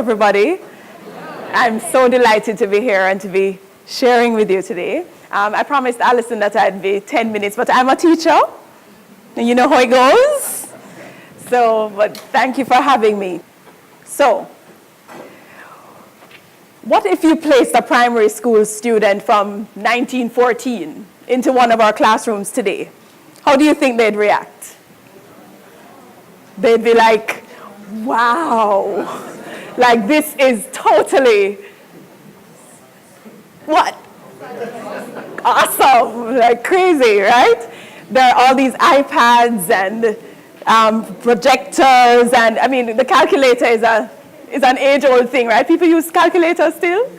everybody. I'm so delighted to be here and to be sharing with you today. I promised Alison that I'd be 10 minutes, but I'm a teacher, and you know how it goes. But thank you for having me. So, what if you placed a primary school student from 1914 into one of our classrooms today? How do you think they'd react? They'd be like, wow, like this is totally, what? Awesome, like crazy, right? There are all these iPads and projectors, and I mean, the calculator is an age-old thing, right? People use calculators still?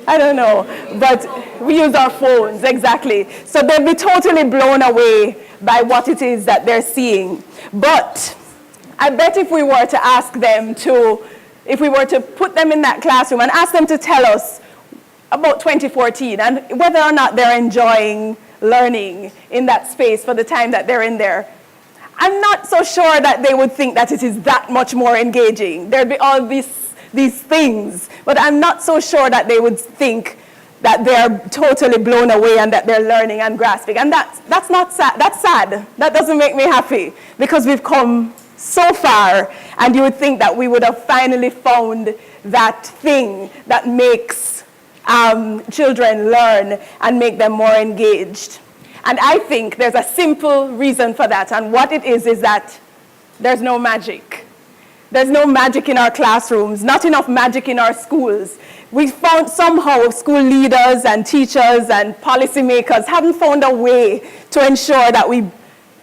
I don't know, but we use our phones, exactly. So they'll be totally blown away by what it is that they're seeing. But I bet if we were to ask them if we were to put them in that classroom and ask them to tell us about 2014 and whether or not they're enjoying learning in that space for the time that they're in there, I'm not so sure that they would think that it is that much more engaging. There'd be all these things, but I'm not so sure that they would think that they're totally blown away and that they're learning and grasping. And that's not sad. That's sad. That doesn't make me happy because we've come so far, and you would think that we would have finally found that thing that makes children learn and make them more engaged. And I think there's a simple reason for that, and what it is that there's no magic. There's no magic in our classrooms, not enough magic in our schools. We found somehow school leaders and teachers and policymakers haven't found a way to ensure that we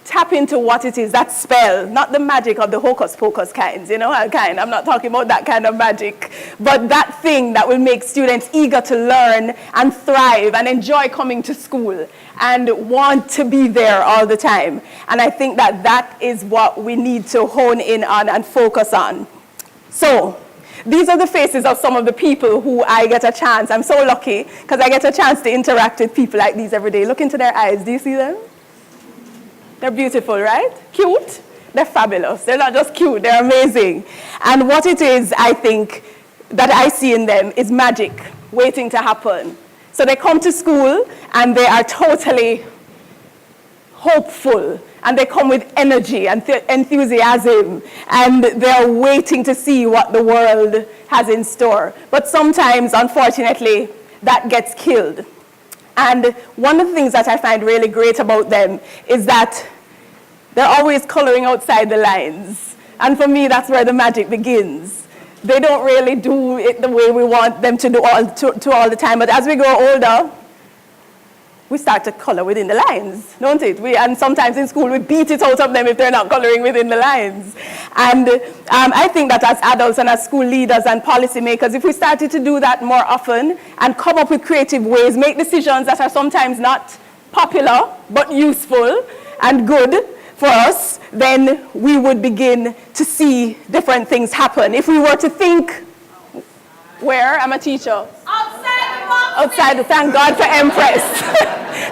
tap into what it is, that spell, not the magic of the hocus pocus kinds, I'm not talking about that kind of magic, but that thing that will make students eager to learn and thrive and enjoy coming to school and want to be there all the time. And I think that is what we need to hone in on and focus on. So, these are the faces of some of the people who I get a chance. I'm so lucky because I get a chance to interact with people like these every day. Look into their eyes. Do you see them? They're beautiful, right? Cute? They're fabulous. They're not just cute, they're amazing. And what it is, I think, that I see in them is magic waiting to happen. So they come to school and they are totally hopeful, and they come with energy and enthusiasm, and they're waiting to see what the world has in store. But sometimes, unfortunately, that gets killed. And one of the things that I find really great about them is that they're always coloring outside the lines. And for me, that's where the magic begins. They don't really do it the way we want them to do all the time. But as we grow older, we start to color within the lines, don't it? And sometimes in school, we beat it out of them if they're not coloring within the lines. And I think that as adults and as school leaders and policymakers, if we started to do that more often and come up with creative ways, make decisions that are sometimes not popular, but useful and good for us, then we would begin to see different things happen. If we were to think, where? I'm a teacher. Outside, thank God for Empress.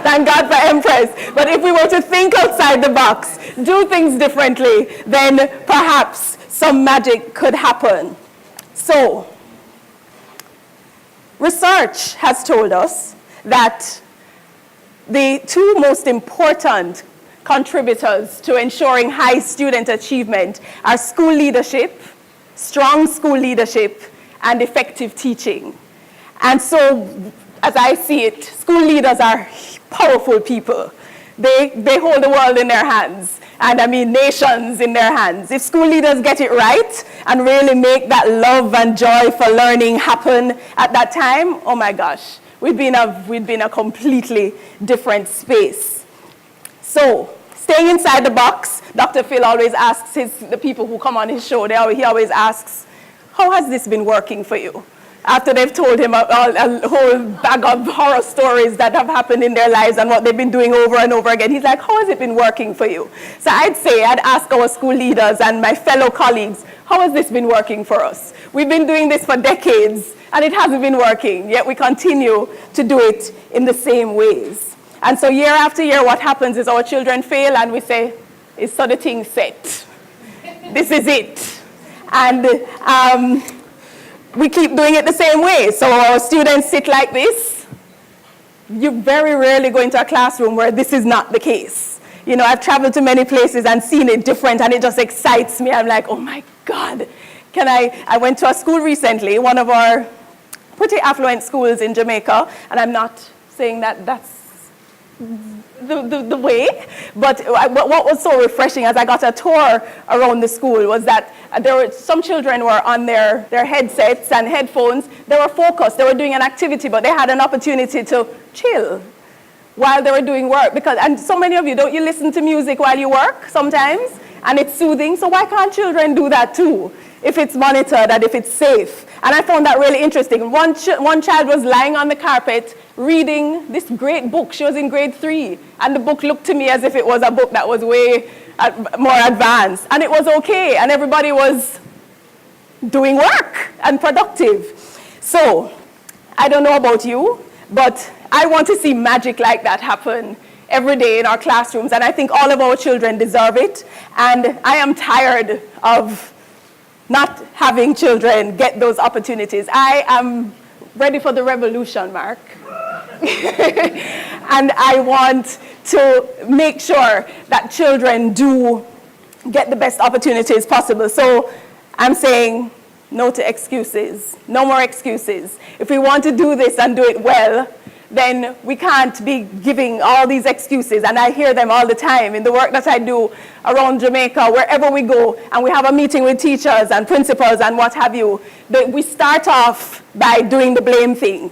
Thank God for Empress. But if we were to think outside the box, do things differently, then perhaps some magic could happen. So, research has told us that the two most important contributors to ensuring high student achievement are school leadership, strong school leadership, and effective teaching. And so, as I see it, school leaders are powerful people. They hold the world in their hands, and I mean nations in their hands. If school leaders get it right and really make that love and joy for learning happen at that time, oh my gosh, we'd be in a completely different space. So, staying inside the box, Dr. Phil always asks the people who come on his show, he always asks, how has this been working for you? After they've told him a whole bag of horror stories that have happened in their lives and what they've been doing over and over again, he's like, how has it been working for you? So I'd ask our school leaders and my fellow colleagues, how has this been working for us? We've been doing this for decades and it hasn't been working, yet we continue to do it in the same ways. And so year after year, what happens is our children fail and we say, is so the thing set? This is it. And we keep doing it the same way. So our students sit like this. You very rarely go into a classroom where this is not the case. You know, I've traveled to many places and seen it different, and it just excites me. I'm like, oh my God, I went to a school recently, one of our pretty affluent schools in Jamaica, and I'm not saying that that's the way, but what was so refreshing as I got a tour around the school was that some children were on their headsets and headphones. They were focused, they were doing an activity, but they had an opportunity to chill while they were doing work. And so many of you, don't you listen to music while you work sometimes? And it's soothing, so why can't children do that too? If it's monitored and if it's safe. And I found that really interesting. One child was lying on the carpet reading this great book. She was in grade 3, and the book looked to me as if it was a book that was way more advanced. And it was okay, and everybody was doing work and productive. So, I don't know about you, but I want to see magic like that happen every day in our classrooms, and I think all of our children deserve it. And I am tired of not having children get those opportunities. I am ready for the revolution, Mark. And I want to make sure that children do get the best opportunities possible. So I'm saying no to excuses, no more excuses. If we want to do this and do it well, then we can't be giving all these excuses, and I hear them all the time in the work that I do around Jamaica, wherever we go, and we have a meeting with teachers and principals and what have you. We start off by doing the blame thing.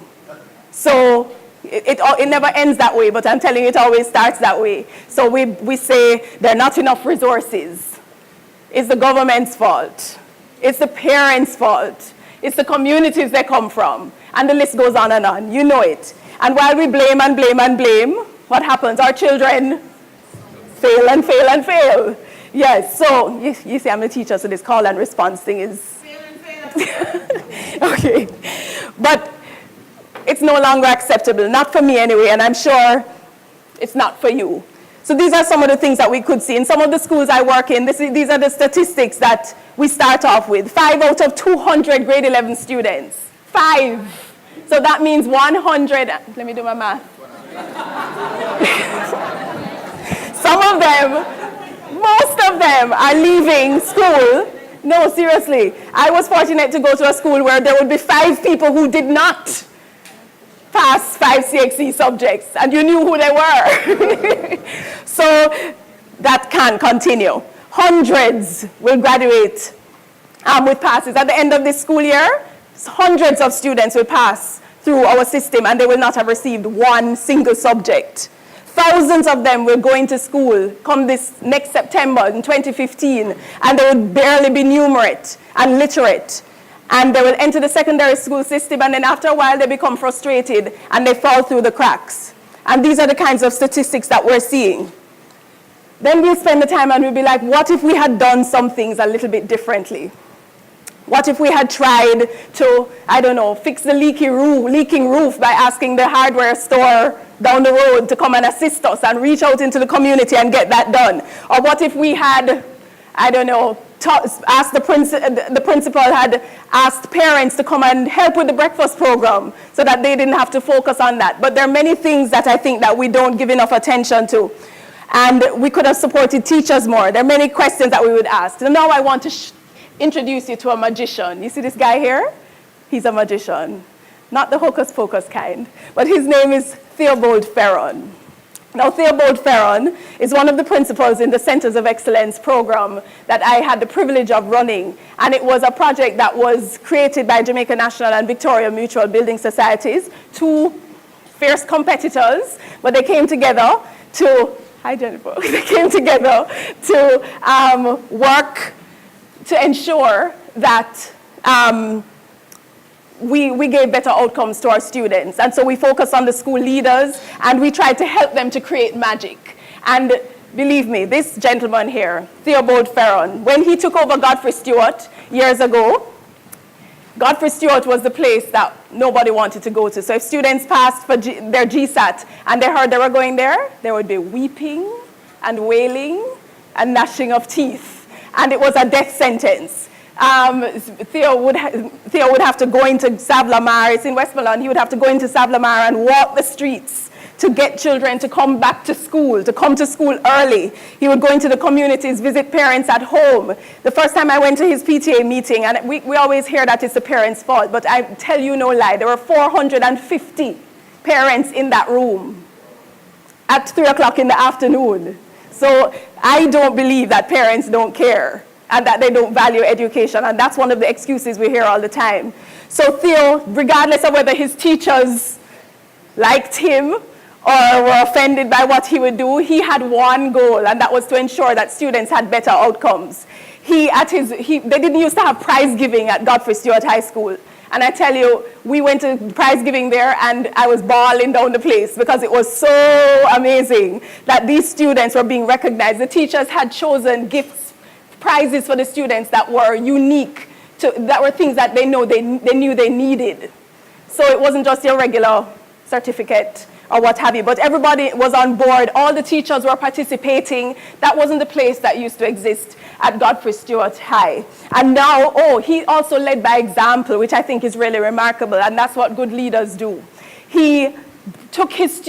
So it never ends that way, but I'm telling you, it always starts that way. So we say there are not enough resources. It's the government's fault. It's the parents' fault. It's the communities they come from. And the list goes on and on. You know it. And while we blame and blame and blame, what happens? Our children fail and fail and fail. Yes, so you see, I'm a teacher, so this call and response thing is... Fail and fail. Okay. But it's no longer acceptable, not for me anyway, and I'm sure it's not for you. So these are some of the things that we could see. In some of the schools I work in, these are the statistics that we start off with. 5 out of 200 grade 11 students. 5. So that means 100, let me do my math. Some of them, most of them are leaving school. No, seriously. I was fortunate to go to a school where there would be 5 people who did not pass 5 CXC subjects, and you knew who they were. So that can continue. Hundreds will graduate with passes. At the end of this school year, hundreds of students will pass through our system, and they will not have received one single subject. Thousands of them will go into school come this next September in 2015, and they will barely be numerate and literate. And they will enter the secondary school system, and then after a while they become frustrated and they fall through the cracks. And these are the kinds of statistics that we're seeing. Then we'll spend the time and we'll be like, what if we had done some things a little bit differently? What if we had tried to, I don't know, fix the leaking roof by asking the hardware store down the road to come and assist us and reach out into the community and get that done? Or what if we had, I don't know, asked the principal had asked parents to come and help with the breakfast program so that they didn't have to focus on that. But there are many things that I think that we don't give enough attention to. And we could have supported teachers more. There are many questions that we would ask. So now I want to introduce you to a magician. You see this guy here? He's a magician. Not the hocus pocus kind, but his name is Theobald Ferron. Now, Theobald Ferron is one of the principals in the Centers of Excellence program that I had the privilege of running. And it was a project that was created by Jamaica National and Victoria Mutual Building Societies, 2 fierce competitors, but they came together to, hi Jennifer, they came together to work to ensure that we gave better outcomes to our students. And so we focused on the school leaders, and we tried to help them to create magic. And believe me, this gentleman here, Theobald Ferron, when he took over Godfrey Stewart years ago, Godfrey Stewart was the place that nobody wanted to go to. So if students passed for their GSAT and they heard they were going there, they would be weeping and wailing and gnashing of teeth. And it was a death sentence. Theo would have to go into Savlamar. It's in Westmoreland. He would have to go into Savlamar and walk the streets to get children to come back to school, to come to school early. He would go into the communities, visit parents at home. The first time I went to his PTA meeting, and we always hear that it's the parents' fault, but I tell you no lie, there were 450 parents in that room at 3 o'clock in the afternoon. So I don't believe that parents don't care and that they don't value education, and that's one of the excuses we hear all the time. So Theo, regardless of whether his teachers liked him or were offended by what he would do, he had one goal, and that was to ensure that students had better outcomes. They didn't used to have prize giving at Godfrey Stewart High School. And I tell you, we went to prize giving there, and I was bawling down the place because it was so amazing that these students were being recognized. The teachers had chosen gifts, prizes for the students that were unique, that were things that they knew they needed. So it wasn't just your regular certificate or what have you, but everybody was on board. All the teachers were participating. That wasn't the place that used to exist at Godfrey Stewart High. And now, he also led by example, which I think is really remarkable, and that's what good leaders do. He took his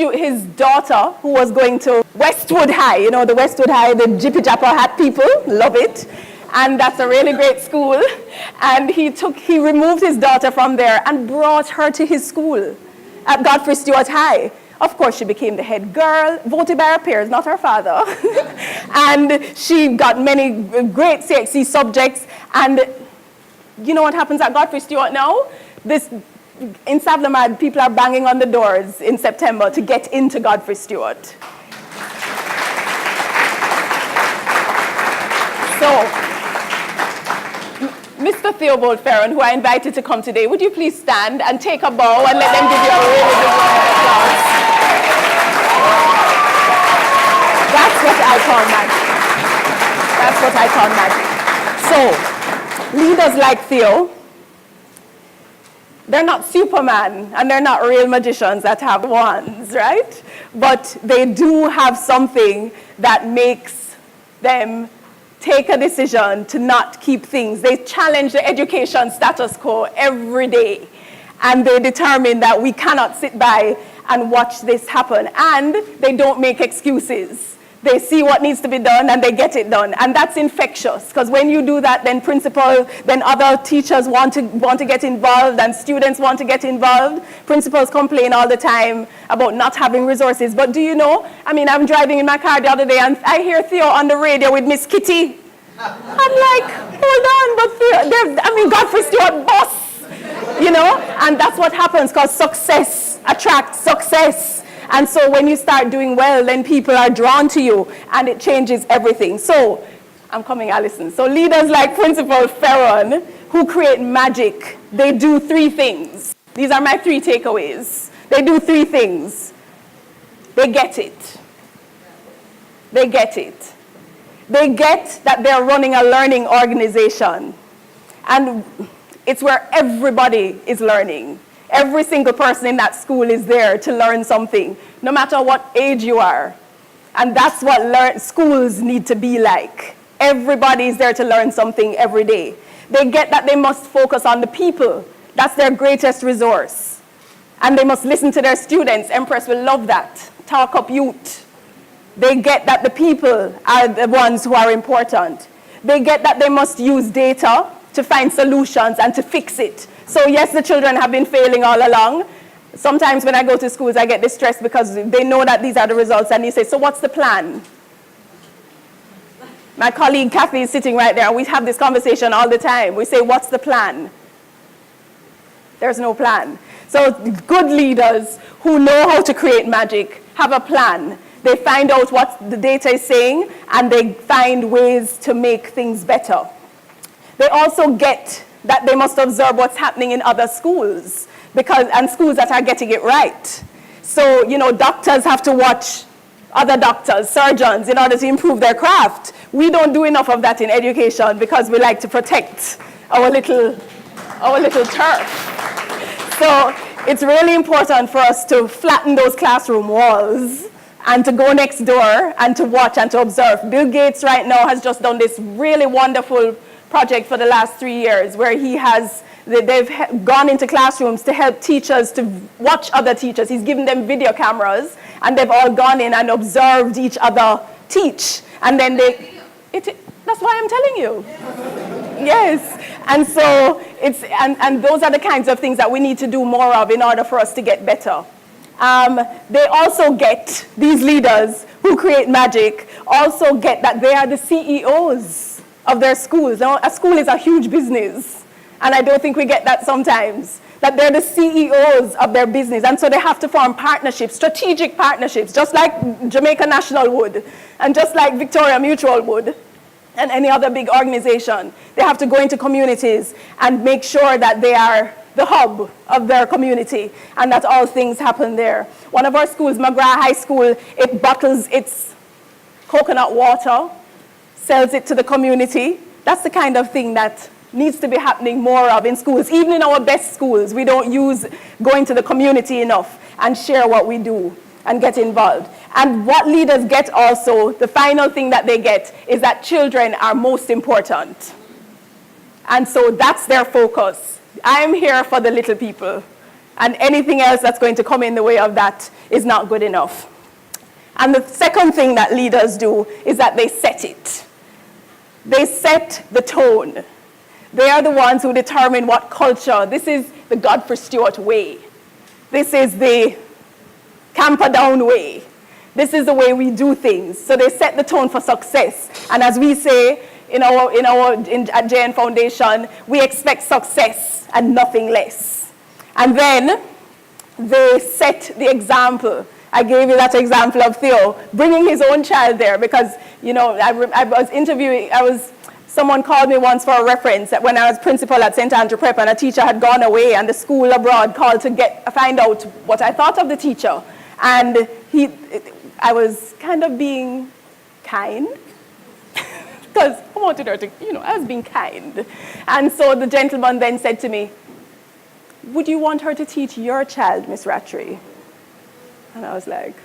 daughter, who was going to Westwood High, you know, the Westwood High, the Jippy Japper hat people, love it. And that's a really great school. And he removed his daughter from there and brought her to his school at Godfrey Stewart High. Of course, she became the head girl, voted by her peers, not her father. And she got many great CXC subjects. And you know what happens at Godfrey Stewart now? In Savlamar, people are banging on the doors in September to get into Godfrey Stewart. So, Mr. Theobald Ferron, who I invited to come today, would you please stand and take a bow and let them give you a really big round of applause? That's what I call magic. That's what I call magic. So, leaders like Theo, they're not Superman and they're not real magicians that have wands, right? But they do have something that makes them take a decision to not keep things. They challenge the education status quo every day. And they determine that we cannot sit by and watch this happen. And they don't make excuses. They see what needs to be done and they get it done. And that's infectious, because when you do that, then other teachers want to get involved and students want to get involved. Principals complain all the time about not having resources. But do you know, I'm driving in my car the other day and I hear Theo on the radio with Miss Kitty. I'm like, hold on, but Theo, Godfrey Stewart boss, you know? And that's what happens, because success attracts success. And so when you start doing well, then people are drawn to you, and it changes everything. So, I'm coming, Alison. So leaders like Principal Ferron, who create magic, they do 3 things. These are my 3 takeaways. They do 3 things. They get it. They get it. They get that they're running a learning organization. And it's where everybody is learning. Every single person in that school is there to learn something, no matter what age you are. And that's what schools need to be like. Everybody is there to learn something every day. They get that they must focus on the people. That's their greatest resource. And they must listen to their students. Empress will love that. Talk up youth. They get that the people are the ones who are important. They get that they must use data to find solutions and to fix it. So yes, the children have been failing all along. Sometimes when I go to schools, I get distressed because they know that these are the results, and they say, so what's the plan? My colleague Kathy is sitting right there, and we have this conversation all the time. We say, what's the plan? There's no plan. So good leaders who know how to create magic have a plan. They find out what the data is saying, and they find ways to make things better. They also get that they must observe what's happening in other schools, and schools that are getting it right. So, doctors have to watch other doctors, surgeons, in order to improve their craft. We don't do enough of that in education because we like to protect our little turf. So it's really important for us to flatten those classroom walls and to go next door and to watch and to observe. Bill Gates right now has just done this really wonderful project for the last 3 years where they've gone into classrooms to help teachers to watch other teachers. He's given them video cameras, and they've all gone in and observed each other teach. And then that's why I'm telling you. Yes. And so and those are the kinds of things that we need to do more of in order for us to get better. They also get, these leaders who create magic, also get that they are the CEOs of their schools. Now, a school is a huge business, and I don't think we get that sometimes, that they're the CEOs of their business, and so they have to form partnerships, strategic partnerships, just like Jamaica National would, and just like Victoria Mutual would, and any other big organization. They have to go into communities and make sure that they are the hub of their community, and that all things happen there. One of our schools, McGrath High School, it bottles its coconut water, sells it to the community. That's the kind of thing that needs to be happening more of in schools. Even in our best schools, we don't use going to the community enough and share what we do and get involved. And what leaders get also, the final thing that they get, is that children are most important. And so that's their focus. I'm here for the little people, and anything else that's going to come in the way of that is not good enough. And the second thing that leaders do is that they set it. They set the tone. They are the ones who determine what culture. This is the Godfrey Stewart way. This is the Camperdown way. This is the way we do things. So they set the tone for success. And as we say at JN Foundation, we expect success and nothing less. And then they set the example. I gave you that example of Theo bringing his own child there because, I was interviewing, someone called me once for a reference that when I was principal at St. Andrew Prep and a teacher had gone away and the school abroad called to find out what I thought of the teacher. And I was kind of being kind. Because I wanted her to, I was being kind. And so the gentleman then said to me, would you want her to teach your child, Miss Rattray? And I was like,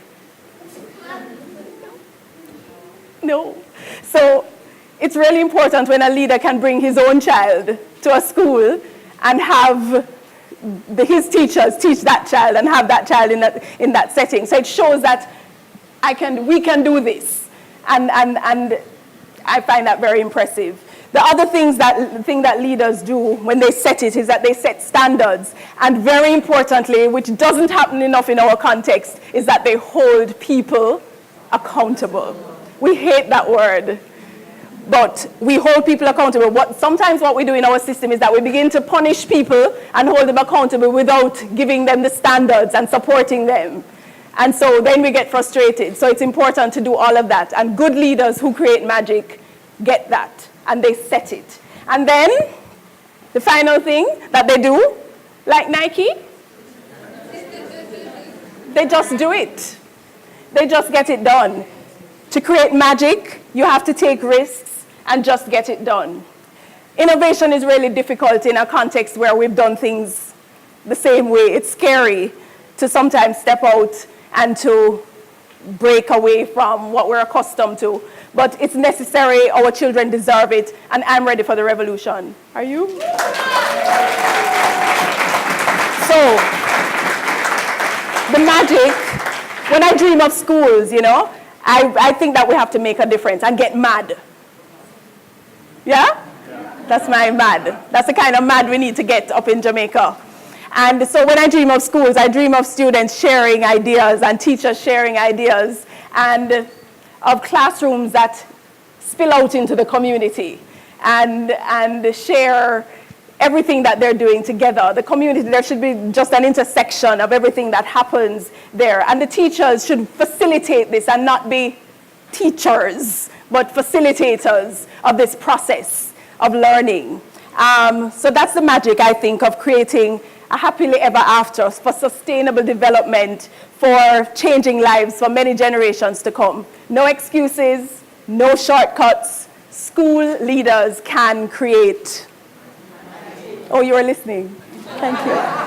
no. So it's really important when a leader can bring his own child to a school and have his teachers teach that child and have that child in that setting. So it shows that we can do this. And I find that very impressive. The other thing that leaders do when they set it is that they set standards. And very importantly, which doesn't happen enough in our context, is that they hold people accountable. We hate that word, but we hold people accountable. Sometimes what we do in our system is that we begin to punish people and hold them accountable without giving them the standards and supporting them. And so then we get frustrated. So it's important to do all of that. And good leaders who create magic get that, and they set it. And then the final thing that they do, like Nike, they just do it. They just get it done. To create magic, you have to take risks and just get it done. Innovation is really difficult in a context where we've done things the same way. It's scary to sometimes step out and to break away from what we're accustomed to. But it's necessary, our children deserve it, and I'm ready for the revolution. Are you? So, the magic, when I dream of schools, I think that we have to make a difference and get mad. Yeah? That's my mad. That's the kind of mad we need to get up in Jamaica. And so when I dream of schools, I dream of students sharing ideas and teachers sharing ideas and of classrooms that spill out into the community and share everything that they're doing together. The community, there should be just an intersection of everything that happens there. And the teachers should facilitate this and not be teachers, but facilitators of this process of learning. So that's the magic, I think, of creating a happily ever after for sustainable development, for changing lives for many generations to come. No excuses, no shortcuts. School leaders can create. Oh, you are listening. Thank you.